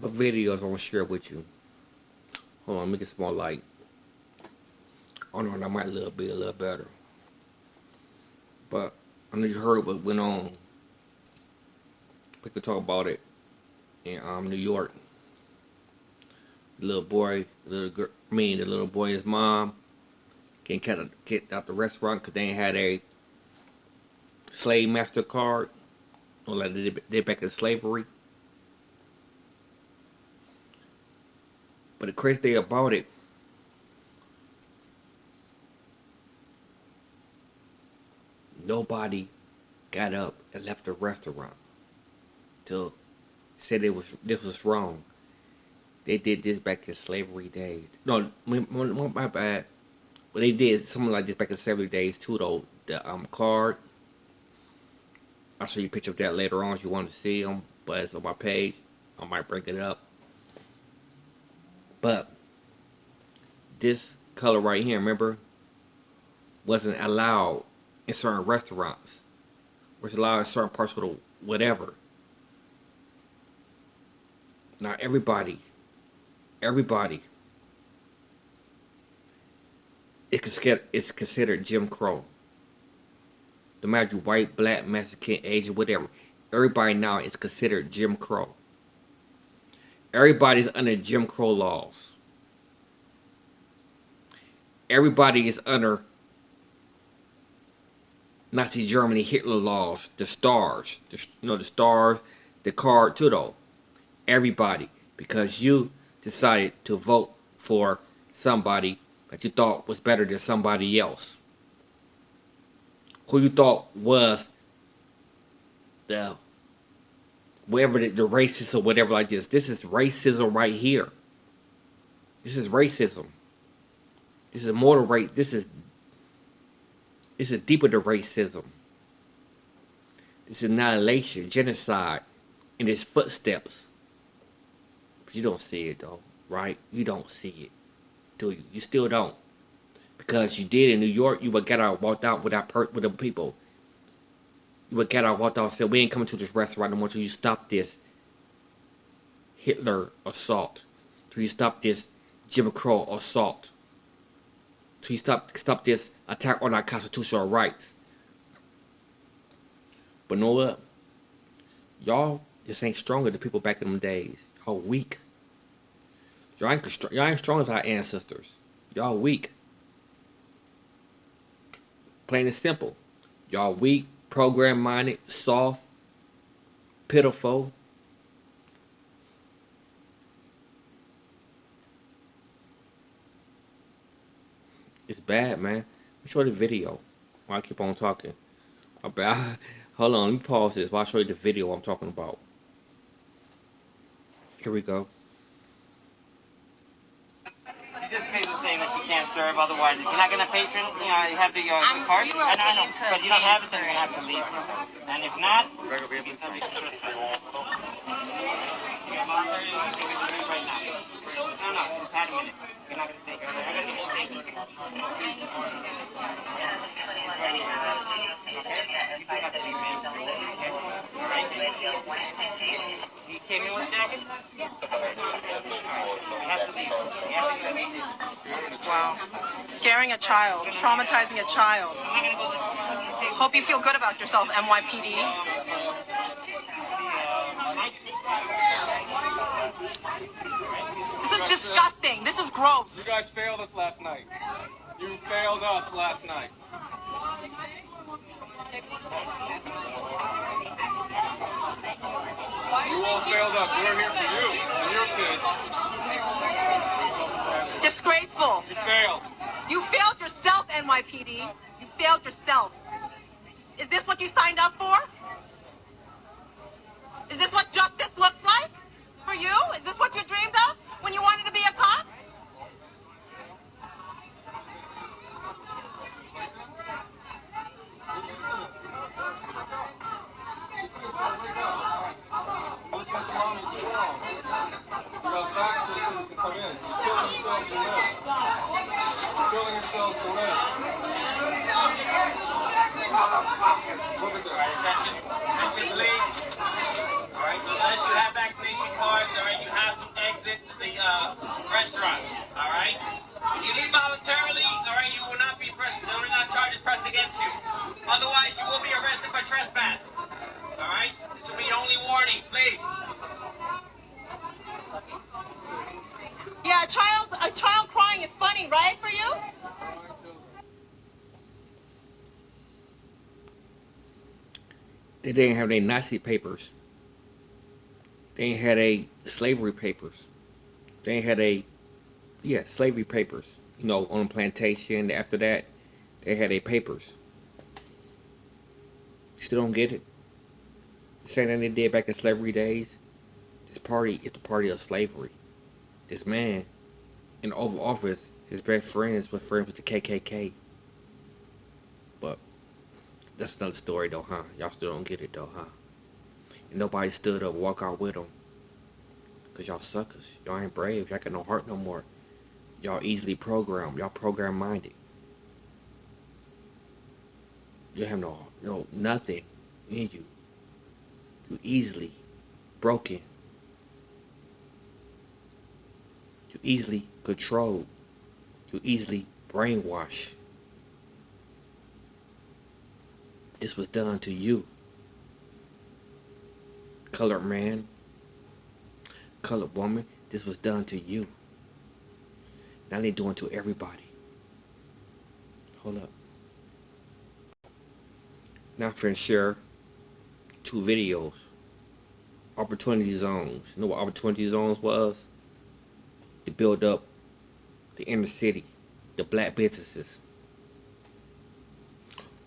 couple videos I want to share with you. Hold on, let me get some more light. Oh no, that might be a little better. But I know you heard what went on. We could talk about it in New York. The little boy, the little girl, the little boy and his mom can't get out the restaurant because they ain't had a slave master card. Or like they back in slavery. But the crazy thing about it, nobody got up and left the restaurant till said this was wrong. They did this back in slavery days. No, my bad. But they did something like this back in slavery days too, though. The card. I'll show you a picture of that later on if you want to see them. But it's on my page. I might bring it up. But this color right here, remember, wasn't allowed in certain restaurants. Was allowed in certain parts of the whatever. Now everybody it's considered Jim Crow. No matter you white, black, Mexican, Asian, whatever. Everybody now is considered Jim Crow. Everybody's under Jim Crow laws. Everybody is under Nazi Germany, Hitler laws, the stars, the stars, the card too though. Everybody, because you decided to vote for somebody that you thought was better than somebody else. Who you thought was the whatever the racist or whatever like this. This is racism right here. This is racism. This is more than race. This is deeper than racism. This is annihilation, genocide, in its footsteps. But you don't see it though, right? You don't see it, do you? You still don't, because you did in New York. You would get out, walked out with with the people. You would get out, walked out, and said, "We ain't coming to this restaurant no more until you stop this Hitler assault. Till you stop this Jim Crow assault. Till you stop this attack on our constitutional rights." But know what? Y'all just ain't stronger than people back in them days. Y'all weak. Y'all ain't strong as our ancestors. Y'all weak. Plain and simple. Y'all weak, program-minded, soft, pitiful. It's bad, man. Let me show you the video while I keep on talking. Hold on, let me pause this while I show you the video I'm talking about. Here we go. You just pay the same as you can't serve, otherwise if you're not going to patron, you have the card. I know, but you don't have it, then you're going to have to leave. And if not, you'll be subject to this. Right now. No, just had a minute. You're not going to take it. You came in with a jacket? Wow. Scaring a child, traumatizing a child. Hope you feel good about yourself, NYPD. This is disgusting. This is gross. You guys failed us last night. You failed us last night. You all failed us. We're here for you and your kids. It's disgraceful. You failed. You failed yourself, NYPD. You failed yourself. Is this what you signed up for? Is this what justice looks like for you? Is this what you dreamed of when you wanted to be a cop? Listen to mommy strong. You got facts so you can come in. You're killing yourself to live. You're killing yourself to live. Look at this. Alright, unless you have vaccination cards, alright, you have child crying is funny, right, for you? Crying children. They didn't have any Nazi papers. They ain't had a slavery papers. They ain't had a slavery papers. You know, on the plantation. After that, they had a papers. You still don't get it. The same thing they did back in slavery days. This party is the party of slavery. This man in the Oval Office, his best friends with the KKK. But that's another story though, huh? Y'all still don't get it though, huh? And nobody stood up, walk out with them. Cause y'all suckers. Y'all ain't brave. Y'all got no heart no more. Y'all easily programmed. Y'all program minded. You have no nothing in you. You easily broken. You easily controlled. You easily brainwashed. This was done to you. Colored man, colored woman, this was done to you. Now they doing to everybody. Hold up. Now I'm finna share 2 videos. Opportunity zones. You know what opportunity zones was? To build up the inner city, the black businesses.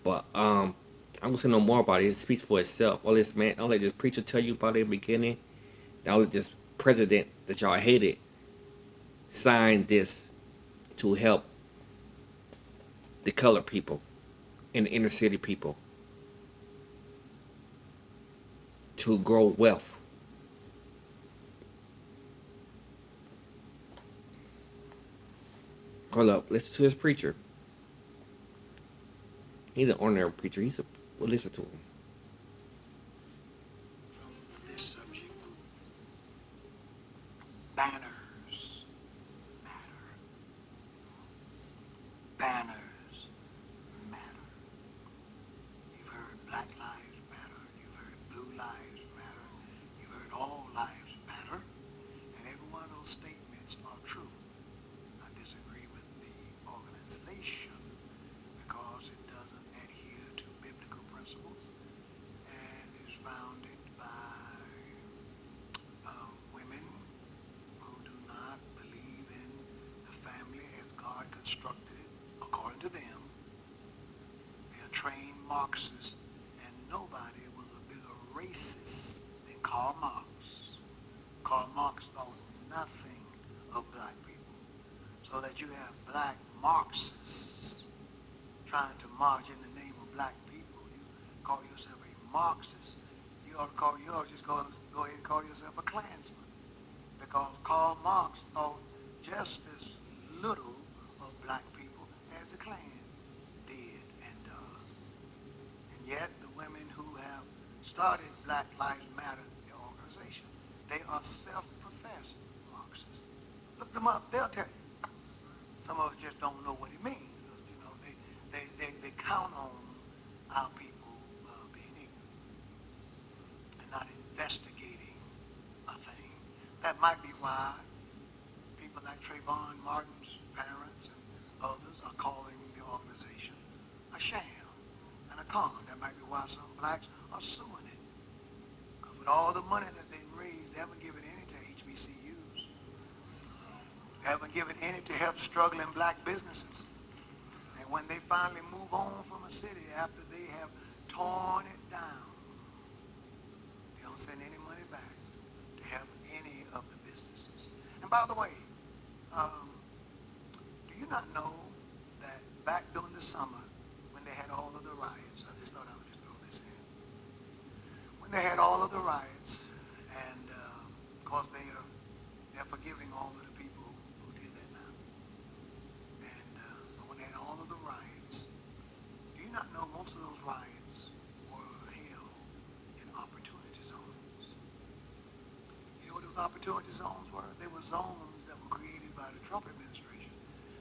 But I'm gonna say no more about it. It speaks for itself. All this man, don't let this preacher tell you about it in the beginning. Now let this president that y'all hated sign this to help the colored people and the inner city people to grow wealth. Hold up, listen to this preacher. He's an ordinary preacher. Well, listen to him. From this subject, banners matter. Banners matter. You've heard Black Lives Matter. You've heard Blue Lives Matter. You've heard All Lives Matter. And every one of those statements are true. I disagree with the organization because it doesn't adhere to biblical principles and is founded by women who do not believe in the family as God constructed it, according to them. They are trained Marxists, and nobody was a bigger racist than Karl Marx. Karl Marx thought nothing of black people. So that you have black Marxists trying to march in the name of black people. You call yourself a Marxist. You ought to just go ahead and call yourself a Klansman. Because Karl Marx thought just as little of black people as the Klan did and does. And yet the women who have started Black Lives Matter, the organization, they are self-professed Marxists. Look them up, they'll tell you. Some of us just don't know what it means. You know, they count on our people being ignorant and not investigating a thing. That might be why people like Trayvon Martin's parents and others are calling the organization a sham and a con. That might be why some blacks are suing it. Because with all the money that they raised, they haven't given any to HBCUs. They haven't given any to help struggling black businesses. And when they finally move on from a city after they have torn it down, they don't send any money back to help any of the businesses. And by the way, do you not know that back during the summer, when they had all of the riots, I just thought I would just throw this in. When they had all of the riots, and of course they're forgiving all of the people who did that now. And but when they had all of the riots, do you not know most of those riots were held in opportunity zones? You know what those opportunity zones were? They were zones that were created by the Trump administration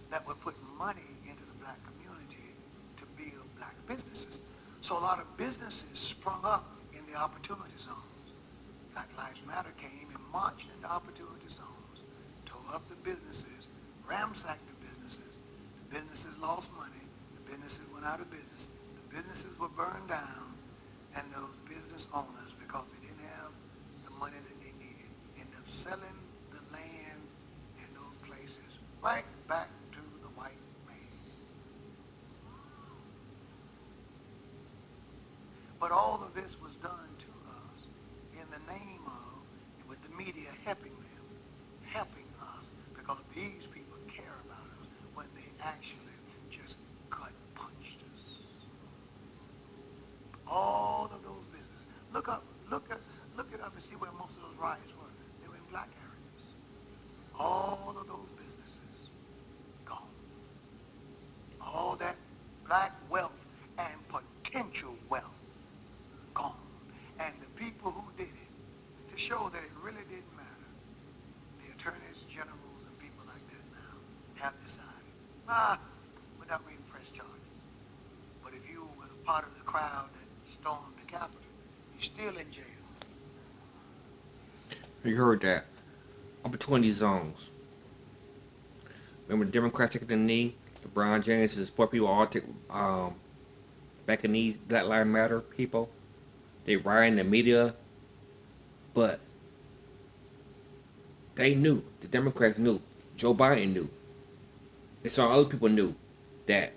that would put money into the black community to build black businesses. So a lot of businesses sprung up in the opportunity zones. Black Lives Matter came and marched into opportunity zones, told up the businesses, ransacked the businesses. The businesses lost money. The businesses went out of business. The businesses were burned down. And those business owners, because they didn't have the money that they needed, ended up selling the land in those places right back to the white man. But all of this was done to us in the name of, with the media helping them, helping us, because these people care about us when they actually just gut punched us. All of those businesses. Look it up and see where most of those riots were. They were in black areas. All of those businesses gone. All that black wealth and potential wealth gone. And the people who did it, to show that it really didn't matter, the attorneys generals and people like that now have decided, we're not reading press charges. But if you were part of the crowd that stormed the Capitol, you're still in jail. You heard that. Opportunity zones. Remember the Democrats taking the knee? LeBron James and sport people all take back in these Black Lives Matter people. They riot in the media, but they knew. The Democrats knew. Joe Biden knew. And some other people knew that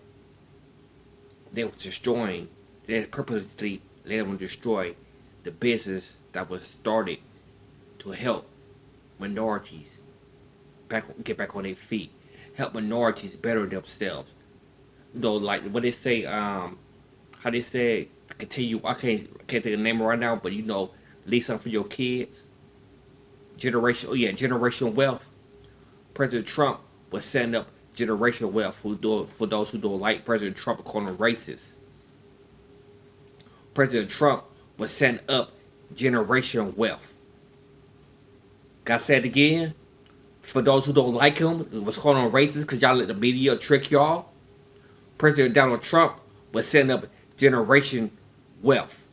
they were destroying. They purposely let them destroy the business that was started to help minorities get back on their feet, help minorities better themselves. You know, like what they say, how they say, continue. I can't think of the name right now, but you know, leave something for your kids. Generational wealth. President Trump was setting up generational wealth for those who don't like President Trump, calling them racist. President Trump was setting up generational wealth. Gotta say it again. For those who don't like him, was calling them racist because y'all let the media trick y'all. President Donald Trump was setting up generation wealth.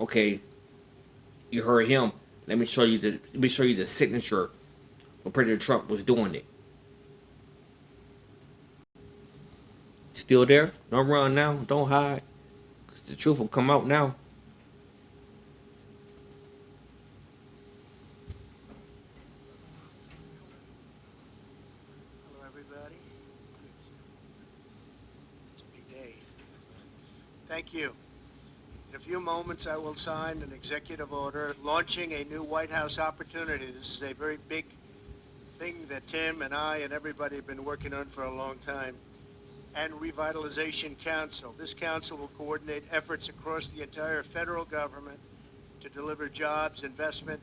Okay, you heard him. Let me show you the signature when President Trump was doing it. Still there? Don't run now. Don't hide. 'Cause the truth will come out now. Hello, everybody. It's a big day. Thank you. In a few moments, I will sign an executive order launching a new White House opportunity. This is a very big thing that Tim and I and everybody have been working on for a long time. And Revitalization Council. This council will coordinate efforts across the entire federal government to deliver jobs, investment.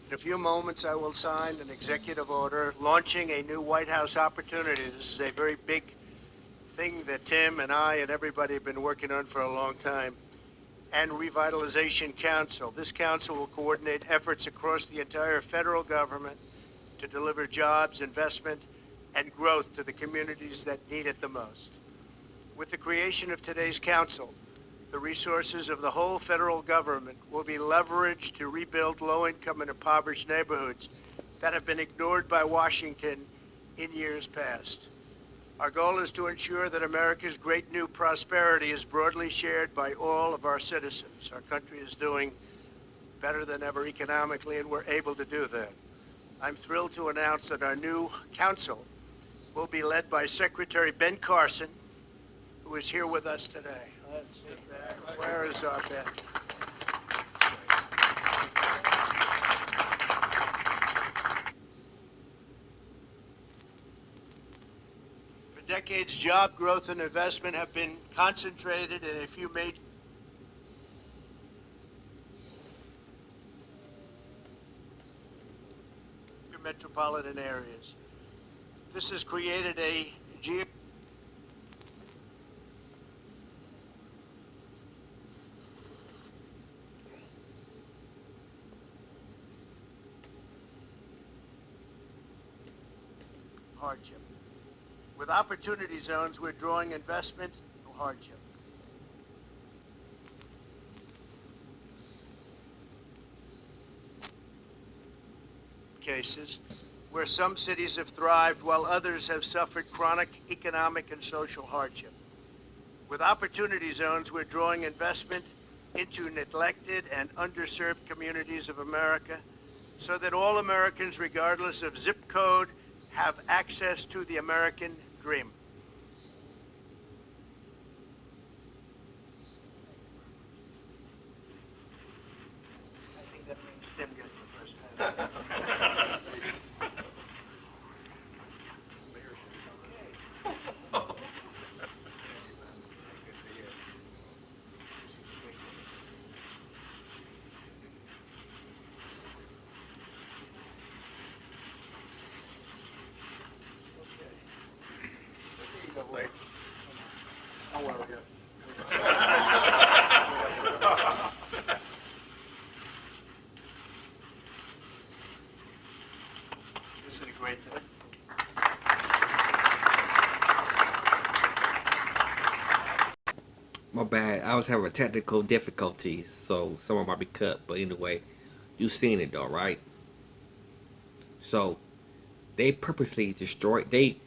In a few moments, I will sign an executive order launching a new White House opportunity. This is a very big thing that Tim and I and everybody have been working on for a long time. And Revitalization Council. This council will coordinate efforts across the entire federal government to deliver jobs, investment, and growth to the communities that need it the most. With the creation of today's council, the resources of the whole federal government will be leveraged to rebuild low-income and impoverished neighborhoods that have been ignored by Washington in years past. Our goal is to ensure that America's great new prosperity is broadly shared by all of our citizens. Our country is doing better than ever economically, and we're able to do that. I'm thrilled to announce that our new council will be led by Secretary Ben Carson, who is here with us today. Let's see that. Where is our Ben? For decades, job growth and investment have been concentrated in a few major metropolitan areas. This has created a hardship. With opportunity zones, we're drawing investment and hardship. Cases where some cities have thrived while others have suffered chronic economic and social hardship. With opportunity zones, we're drawing investment into neglected and underserved communities of America so that all Americans, regardless of zip code, have access to the American dream. I think that means Tim gets the first pass. Don't worry. This is a great thing. My bad. I was having technical difficulties, so some of it might be cut. But anyway, you seen it though, right? So they purposely destroyed. They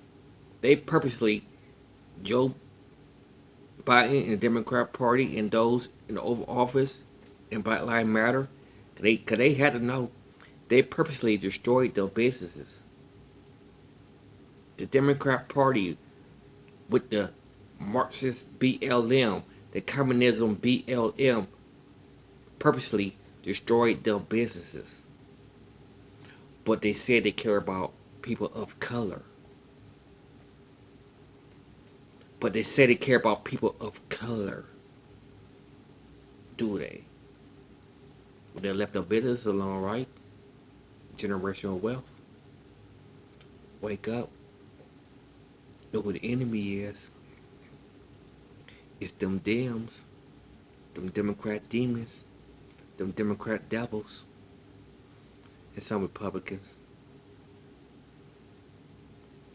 purposely Joe Biden and the Democrat Party and those in the Oval Office and Black Lives Matter. Cause they had to know. They purposely destroyed their businesses. The Democrat Party with the Marxist BLM, the communism BLM, purposely destroyed their businesses. But they said they care about people of color. But they said they care about people of color. Do they? Well, they left their business alone, right? Generational wealth. Wake up. Know who the enemy is. It's them Dems, them Democrat demons, them Democrat devils, and some Republicans.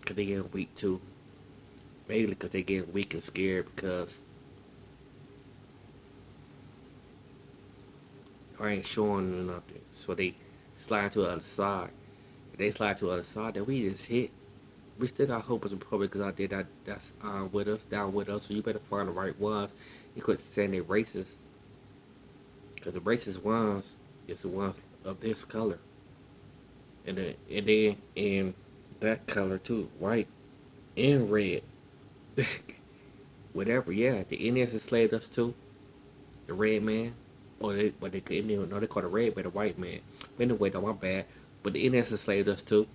Cause they get weak too. Mainly because they get weak and scared because I ain't showing them nothing. So they slide to the other side. If they slide to the other side, then we just hit. We still got hope as Republicans out there that's with us, down with us. So you better find the right ones. You could saying they racist. Because the racist ones is the ones of this color. And then in that color too. White and red. Whatever, yeah. The Indians enslaved us too. The red man. Or they call the red man the white man. But anyway, no, my bad. But the Indians enslaved us too.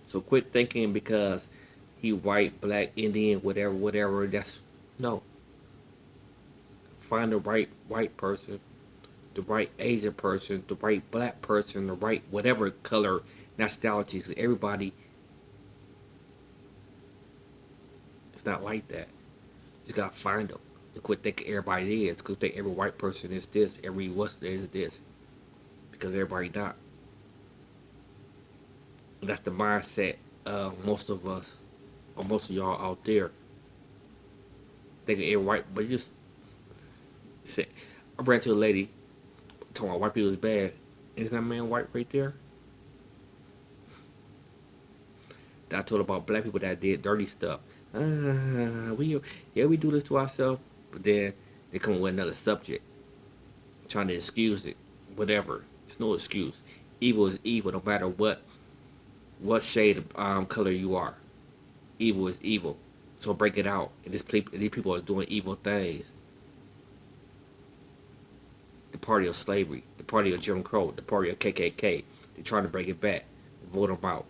So quit thinking because he white, black, Indian, whatever, that's no. Find the right white person, the right Asian person, the right black person, the right whatever color nationalities. Everybody, it's not like that. You just gotta find them. And quit thinking everybody is. Quit thinking every white person is this, every Western is this. Because everybody not. That's the mindset of most of us, or most of y'all out there. Thinking every white, but just say, I ran to a lady talking about white people is bad. Isn't that man white right there? I told her about black people that did dirty stuff. We do this to ourselves, but then they come with another subject, trying to excuse it, whatever. There's no excuse. Evil is evil, no matter what shade of color you are. Evil is evil. So break it out. And these people are doing evil things. The party of slavery, the party of Jim Crow, the party of KKK. They're trying to bring it back. Vote them out.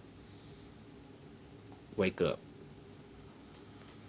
Wake up.